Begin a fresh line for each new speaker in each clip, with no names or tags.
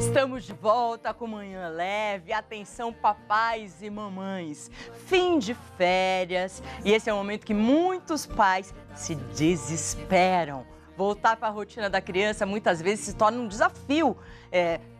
Estamos de volta com Manhã Leve. Atenção, papais e mamães. Fim de férias. E esse é o momento que muitos pais se desesperam. Voltar para a rotina da criança muitas vezes se torna um desafio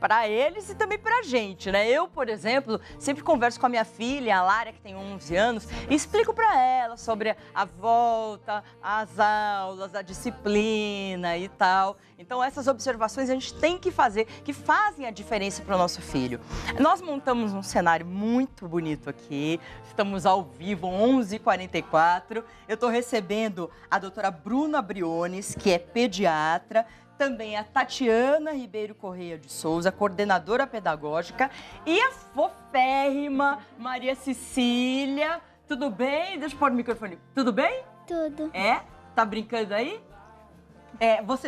para eles e também para a gente, né? Eu, por exemplo, sempre converso com a minha filha, a Lara, que tem 11 anos, e explico para ela sobre a volta, as aulas, a disciplina e tal. Então, essas observações a gente tem que fazer, que fazem a diferença para o nosso filho. Nós montamos um cenário muito bonito aqui. Estamos ao vivo, 11h44. Eu estou recebendo a doutora Bruna Briones, que é pediatra, também a Tatiana Ribeiro Correia de Souza, coordenadora pedagógica, e a foférrima Maria Cecília. Tudo bem? Deixa eu pôr o microfone. Tudo bem?
Tudo.
É? Tá brincando aí?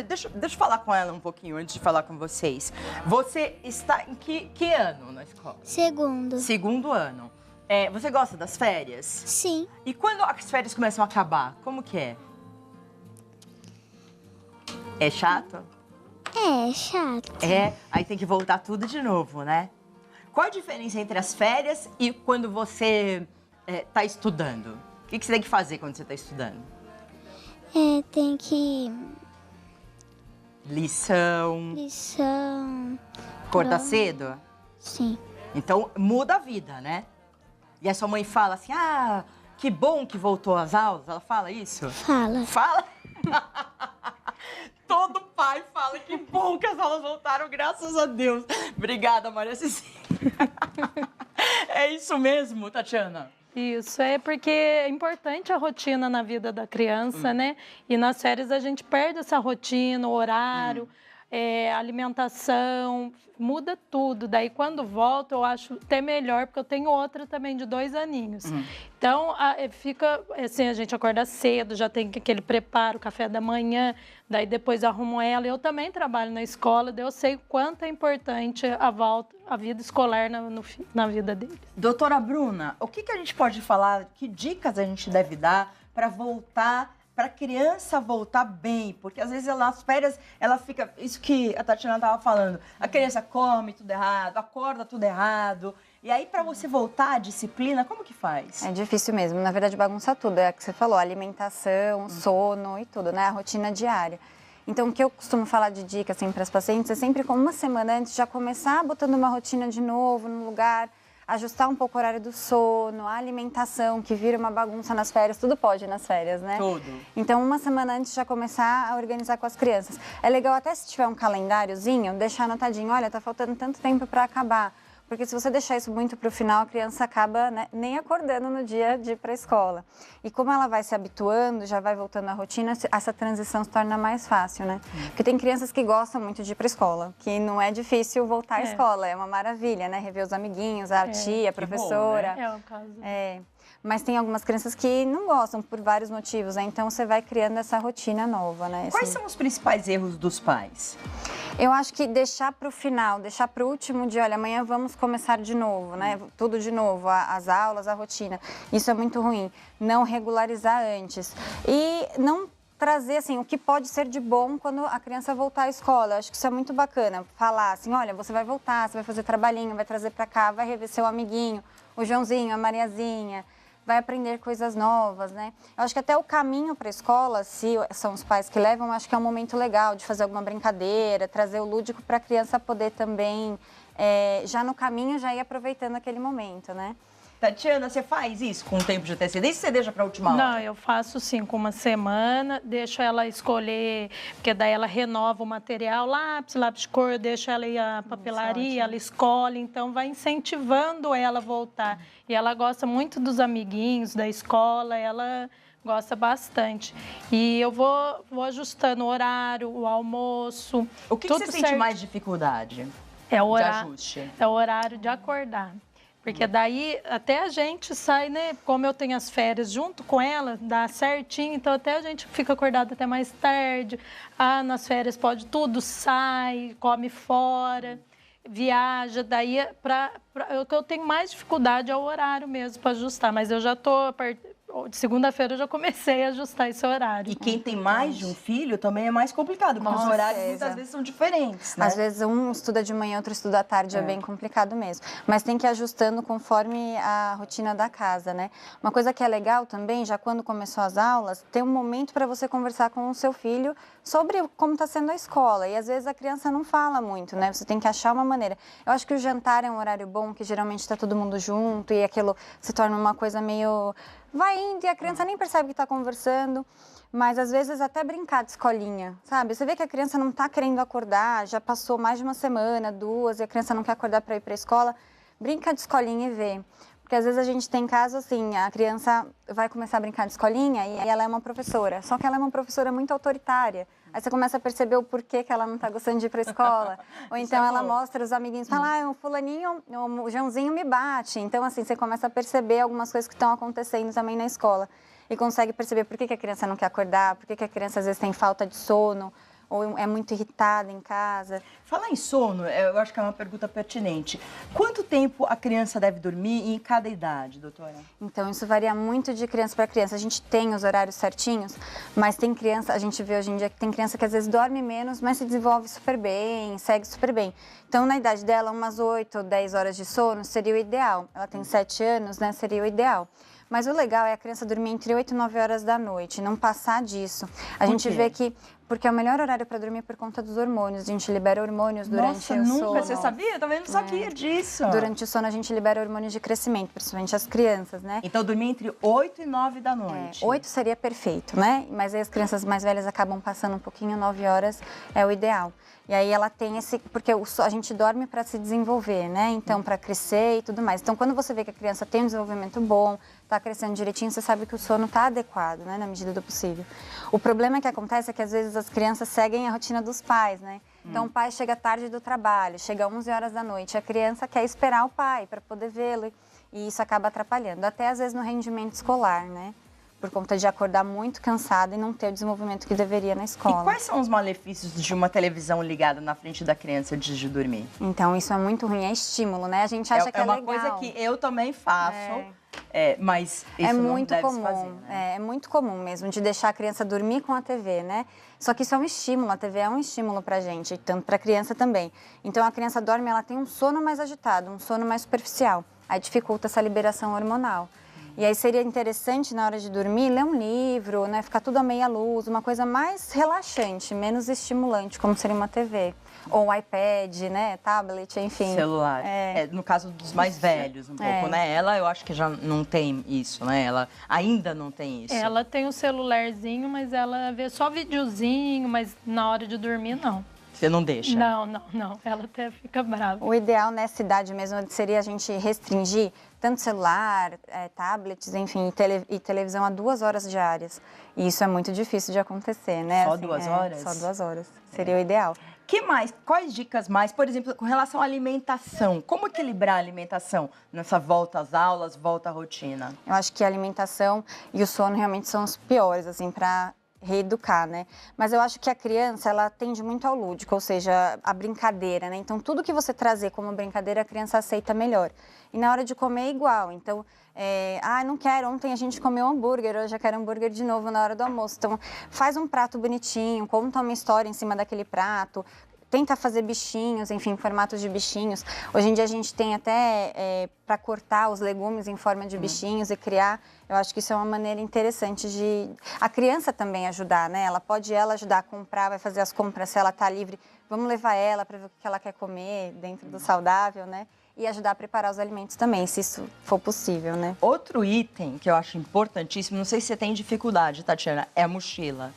Deixa eu falar com ela um pouquinho antes de falar com vocês. Você está em que ano na escola?
Segundo.
Segundo ano. Você gosta das férias?
Sim.
E quando as férias começam a acabar, como que é? É chato?
É chato.
Aí tem que voltar tudo de novo, né? Qual a diferença entre as férias e quando você tá estudando? O que você tem que fazer quando você tá estudando?
Tem que...
Lição. Acordar cedo?
Sim.
Então muda a vida, né? E a sua mãe fala assim, que bom que voltou às aulas. Ela fala isso?
Fala.
Fala? Todo pai fala que bom que as aulas voltaram, graças a Deus. Obrigada, Maria Cecília. É isso mesmo, Tatiana?
Isso, porque é importante a rotina na vida da criança, né? E nas férias a gente perde essa rotina, o horário, alimentação, muda tudo. Daí quando volto eu acho até melhor, porque eu tenho outra também de 2 aninhos. Então fica assim, a gente acorda cedo, já tem aquele preparo, café da manhã, daí depois arrumo ela. Eu também trabalho na escola, daí eu sei o quanto é importante a vida escolar na vida deles.
Doutora Bruna, o que a gente pode falar, que dicas a gente deve dar para voltar, para a criança voltar bem? Porque às vezes nas férias ela fica, isso que a Tatiana estava falando, a criança come tudo errado, acorda tudo errado. E aí, para você voltar à disciplina, como que faz?
É difícil mesmo. Na verdade, bagunça tudo. É o que você falou, alimentação, sono e tudo, né? A rotina diária. Então, o que eu costumo falar de dica assim, para as pacientes é sempre com uma semana antes já começar botando uma rotina de novo no lugar, ajustar um pouco o horário do sono, a alimentação, que vira uma bagunça nas férias. Tudo pode nas férias, né?
Tudo.
Então, uma semana antes já começar a organizar com as crianças. É legal até se tiver um calendáriozinho, deixar anotadinho, olha, tá faltando tanto tempo para acabar. Porque se você deixar isso muito para o final, a criança acaba, né, nem acordando no dia de ir para a escola. E como ela vai se habituando, já vai voltando à rotina, essa transição se torna mais fácil, né? Porque tem crianças que gostam muito de ir para a escola, que não é difícil voltar à escola, é uma maravilha, né? Rever os amiguinhos, a tia, a professora.
Bom, né?
É o caso.
Mas tem algumas crianças que não gostam por vários motivos, né? Então você vai criando essa rotina nova, né?
Quais são os principais erros dos pais?
Eu acho que deixar para o final, deixar para o último dia, olha, amanhã vamos começar de novo, né? Tudo de novo, as aulas, a rotina. Isso é muito ruim. Não regularizar antes. E não trazer, assim, o que pode ser de bom quando a criança voltar à escola. Eu acho que isso é muito bacana. Falar assim, olha, você vai voltar, você vai fazer trabalhinho, vai trazer para cá, vai rever seu amiguinho, o Joãozinho, a Mariazinha. Vai aprender coisas novas, né? Eu acho que até o caminho para a escola, se são os pais que levam, acho que é um momento legal de fazer alguma brincadeira, trazer o lúdico para a criança poder também, já no caminho, já ir aproveitando aquele momento, né?
Tatiana, você faz isso com um tempo de antecedência ou você deixa para a última hora?
Não, eu faço sim, com uma semana, deixo ela escolher, porque daí ela renova o material, lápis de cor, eu deixo ela ir à papelaria, ela escolhe, então vai incentivando ela a voltar. E ela gosta muito dos amiguinhos da escola, ela gosta bastante. E eu vou ajustando o horário, o almoço.
O que você sente mais dificuldade
de
ajuste?
É o horário de acordar. Porque daí até a gente sai, né? Como eu tenho as férias junto com ela, dá certinho, então até a gente fica acordado até mais tarde. Nas férias pode tudo, sai, come fora, viaja. Daí o que eu tenho mais dificuldade é o horário mesmo para ajustar. Mas eu já estou de segunda-feira eu já comecei a ajustar esse horário.
E quem tem mais de um filho também é mais complicado, porque os
Com
horários
certeza.
muitas vezes são diferentes, né?
Às vezes um estuda de manhã, outro estuda à tarde, é bem complicado mesmo. Mas tem que ir ajustando conforme a rotina da casa, né? Uma coisa que é legal também, já quando começou as aulas, ter um momento para você conversar com o seu filho sobre como está sendo a escola. E às vezes a criança não fala muito, né? Você tem que achar uma maneira. Eu acho que o jantar é um horário bom, que geralmente está todo mundo junto e aquilo se torna uma coisa meio... vai indo e a criança nem percebe que está conversando. Mas às vezes até brincar de escolinha, sabe? Você vê que a criança não está querendo acordar, já passou mais de uma semana, 2, e a criança não quer acordar para ir para a escola. Brinca de escolinha e vê. Porque às vezes a gente tem caso assim, a criança vai começar a brincar de escolinha e ela é uma professora, só que ela é uma professora muito autoritária. Aí você começa a perceber o porquê que ela não está gostando de ir para a escola. Ou então ela mostra os amiguinhos, fala, o fulaninho, o Joãozinho me bate. Então assim, você começa a perceber algumas coisas que estão acontecendo também na escola. E consegue perceber por que a criança não quer acordar, por que a criança às vezes tem falta de sono, ou é muito irritada em casa.
Falar em sono, eu acho que é uma pergunta pertinente. Quanto tempo a criança deve dormir em cada idade, doutora?
Então, isso varia muito de criança para criança. A gente tem os horários certinhos, mas tem criança, a gente vê hoje em dia que tem criança que às vezes dorme menos, mas se desenvolve super bem, segue super bem. Então, na idade dela, umas 8 ou 10 horas de sono seria o ideal. Ela tem 7 anos, né, seria o ideal. Mas o legal é a criança dormir entre 8 e 9 horas da noite, não passar disso. A gente vê que, porque é o melhor horário para dormir por conta dos hormônios. A gente libera hormônios durante o sono.
Nossa, você sabia? Eu também não sabia disso.
Durante o sono a gente libera hormônios de crescimento, principalmente as crianças, né?
Então dormir entre 8 e 9 da noite.
8 seria perfeito, né? Mas aí as crianças mais velhas acabam passando um pouquinho, 9 horas é o ideal. E aí ela tem esse... Porque a gente dorme para se desenvolver, né? Então, para crescer e tudo mais. Então, quando você vê que a criança tem um desenvolvimento bom, está crescendo direitinho, você sabe que o sono está adequado, né? Na medida do possível. O problema que acontece é que, às vezes, as crianças seguem a rotina dos pais, né? Então, o pai chega tarde do trabalho, chega às 11 horas da noite. A criança quer esperar o pai para poder vê-lo. E isso acaba atrapalhando. Até, às vezes, no rendimento escolar, né? Por conta de acordar muito cansada e não ter o desenvolvimento que deveria na escola.
E quais são os malefícios de uma televisão ligada na frente da criança antes de dormir?
Então, isso é muito ruim, é estímulo, né? A gente acha que é legal.
É uma coisa que eu também faço, mas isso
muito
não deve
comum,
se fazer, né?
é muito comum mesmo, de deixar a criança dormir com a TV, né? Só que isso é um estímulo, a TV é um estímulo pra gente, tanto pra criança também. Então, a criança dorme, ela tem um sono mais agitado, um sono mais superficial. Aí dificulta essa liberação hormonal. E aí seria interessante, na hora de dormir, ler um livro, né? Ficar tudo à meia luz, uma coisa mais relaxante, menos estimulante, como seria uma TV. Ou um iPad, né? Tablet, enfim.
Celular. No caso dos mais velhos, um pouco, né? Ela, eu acho que já não tem isso, né? Ela ainda não tem isso.
Ela tem o celularzinho, mas ela vê só videozinho, mas na hora de dormir, não.
Você não deixa?
Não. Ela até fica brava.
O ideal nessa idade mesmo seria a gente restringir tanto celular, tablets, enfim, e televisão a 2 horas diárias. E isso é muito difícil de acontecer, né?
Só 2 horas?
Só 2 horas. Seria o ideal.
Que mais? Quais dicas mais? Por exemplo, com relação à alimentação. Como equilibrar a alimentação nessa volta às aulas, volta à rotina?
Eu acho que a alimentação e o sono realmente são os piores, assim, para reeducar, né? Mas eu acho que a criança, ela tende muito ao lúdico, ou seja, a brincadeira, né? Então, tudo que você trazer como brincadeira, a criança aceita melhor. E na hora de comer é igual. Então, não quero, ontem a gente comeu hambúrguer, hoje eu quero hambúrguer de novo na hora do almoço. Então, faz um prato bonitinho, conta uma história em cima daquele prato, tenta fazer bichinhos, enfim, formatos de bichinhos. Hoje em dia a gente tem até para cortar os legumes em forma de bichinhos e criar. Eu acho que isso é uma maneira interessante de a criança também ajudar, né? Ela pode ajudar a comprar, vai fazer as compras se ela está livre. Vamos levar ela para ver o que ela quer comer dentro do saudável, né? E ajudar a preparar os alimentos também, se isso for possível, né?
Outro item que eu acho importantíssimo, não sei se você tem dificuldade, Tatiana, é a mochila.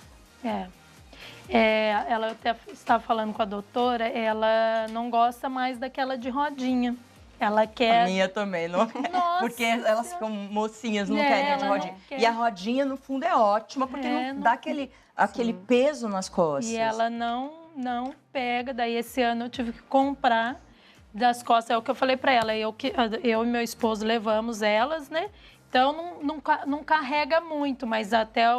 Ela até estava falando com a doutora, ela não gosta mais daquela de rodinha. Ela quer...
A minha também, não é?
Nossa.
Porque elas ficam mocinhas, não querem a de rodinha. E a rodinha, no fundo, é ótima, porque não dá aquele peso nas costas.
E ela não pega, daí esse ano eu tive que comprar das costas. É o que eu falei para ela, eu e meu esposo levamos elas, né? Então, não carrega muito, mas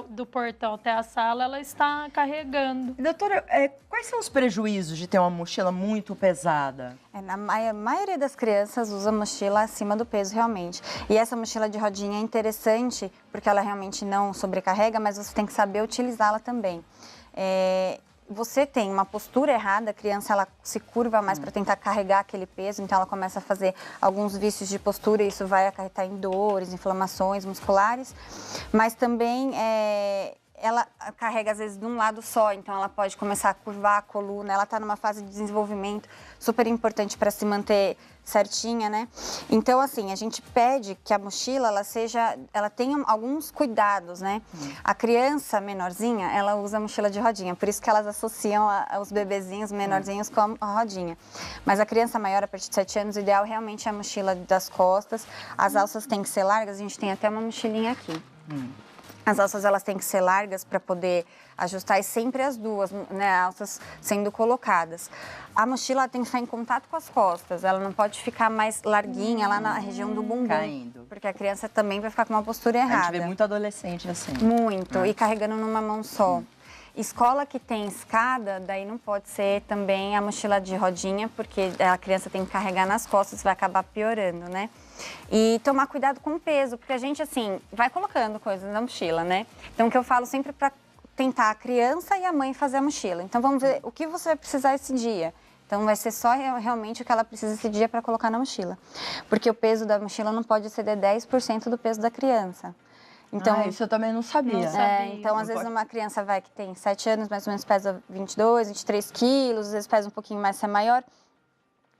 do portão até a sala, ela está carregando.
Doutora, quais são os prejuízos de ter uma mochila muito pesada?
A maioria das crianças usa mochila acima do peso, realmente. E essa mochila de rodinha é interessante, porque ela realmente não sobrecarrega, mas você tem que saber utilizá-la também. Você tem uma postura errada, a criança ela se curva mais para tentar carregar aquele peso, então ela começa a fazer alguns vícios de postura e isso vai acarretar em dores, inflamações musculares, mas também ela carrega às vezes de um lado só, então ela pode começar a curvar a coluna, ela está numa fase de desenvolvimento super importante para se manter certinha, né? Então, assim, a gente pede que a mochila, ela tenha alguns cuidados, né? A criança menorzinha, ela usa mochila de rodinha, por isso que elas associam os bebezinhos menorzinhos com a rodinha. Mas a criança maior, a partir de 7 anos, o ideal realmente é a mochila das costas, as alças têm que ser largas, a gente tem até uma mochilinha aqui. As alças, elas têm que ser largas para poder ajustar e sempre as duas, né, alças sendo colocadas. A mochila tem que estar em contato com as costas, ela não pode ficar mais larguinha lá na região do bumbum.
Caindo.
Porque a criança também vai ficar com uma postura errada.
A gente vê muito adolescente assim.
Muito, e carregando numa mão só. Escola que tem escada, daí não pode ser também a mochila de rodinha, porque a criança tem que carregar nas costas, vai acabar piorando, né? E tomar cuidado com o peso, porque a gente, assim, vai colocando coisas na mochila, né? Então, o que eu falo sempre para tentar a criança e a mãe fazer a mochila. Então, vamos ver o que você vai precisar esse dia. Então, vai ser só realmente o que ela precisa esse dia para colocar na mochila. Porque o peso da mochila não pode exceder 10% do peso da criança. Então,
isso eu também não sabia.
Não sabia.
Então, às vezes, uma criança que tem 7 anos, mais ou menos pesa 22, 23 quilos, às vezes pesa um pouquinho mais, se é maior,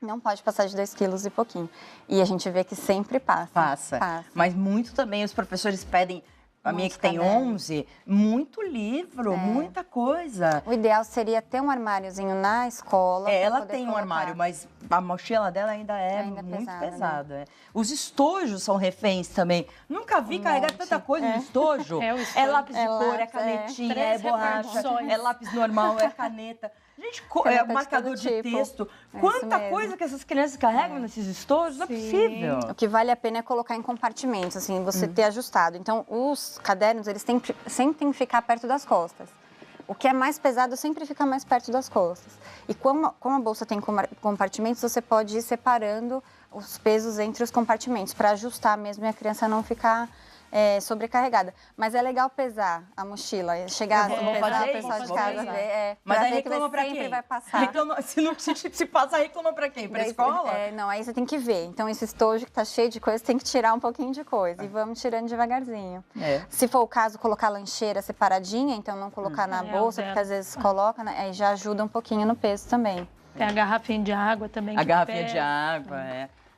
não pode passar de 2 quilos e pouquinho. E a gente vê que sempre passa.
Passa. Mas muito também os professores pedem, a minha que tem
cadernos.
11, muito livro, muita coisa.
O ideal seria ter um armáriozinho na escola. pra
Ela
poder
tem um
colocar.
armário, mas a mochila dela ainda é
Ainda
muito
pesada,
pesada. Os estojos são reféns também. Nunca vi carregar tanta coisa no estojo.
É o estojo.
É lápis de
É
cor, é
lápis,
canetinha, é
3
borracha,
repartições.
é lápis normal, é caneta. Gente,
Caneta de
marcador
todo
de
tipo.
texto.
É isso
Quanta
mesmo.
coisa que essas crianças carregam nesses estojos, não é possível.
O que vale a pena é colocar em compartimentos, assim, você ter ajustado. Então, os cadernos, eles sempre têm que ficar perto das costas. O que é mais pesado sempre fica mais perto das costas. E como a bolsa tem compartimentos, você pode ir separando os pesos entre os compartimentos para ajustar mesmo e a criança não ficar sobrecarregada. Mas é legal pesar a mochila, chegar
Eu vou
pesar
fazer
o pessoal
isso,
de
vou
casa
pesar.
ver.
Mas
pra
aí
ver que
reclama pra
sempre
quem?
vai passar.
Se passa, reclama pra quem? Pra
Daí,
escola?
Não, aí você tem que ver. Então, esse estojo que tá cheio de coisa, tem que tirar um pouquinho de coisa. E vamos tirando devagarzinho. Se for o caso, colocar a lancheira separadinha, então não colocar na bolsa, porque às vezes coloca, né? Aí já ajuda um pouquinho no peso também.
Tem a garrafinha de água também.
A
que
garrafinha
pesa.
de água,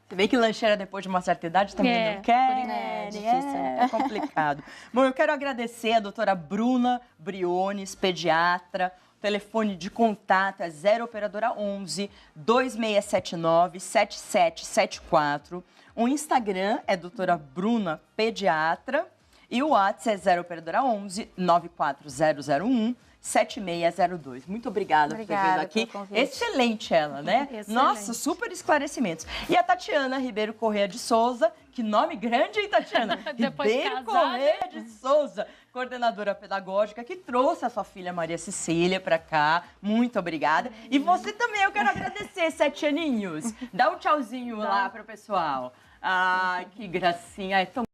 Se bem que lancheira depois de uma certa idade também não quer,
É difícil.
é complicado. Bom, eu quero agradecer a doutora Bruna Briones, pediatra. O telefone de contato é 0 operadora 11 2679 7774. O Instagram é doutora Bruna Pediatra e o WhatsApp é 0 operadora 11 94001 7602. Muito obrigada por ter vindo aqui.
pelo convite.
Excelente ela, né?
Excelente.
Nossa, super esclarecimentos. E a Tatiana Ribeiro Corrêa de Souza, que nome grande, hein, Tatiana?
Depois de
Ribeiro
casar,
Corrêa de Souza, coordenadora pedagógica, que trouxe a sua filha Maria Cecília para cá. Muito obrigada. E você também, eu quero agradecer, 7 aninhos. Dá um tchauzinho lá pro pessoal. Ai, que gracinha. É tão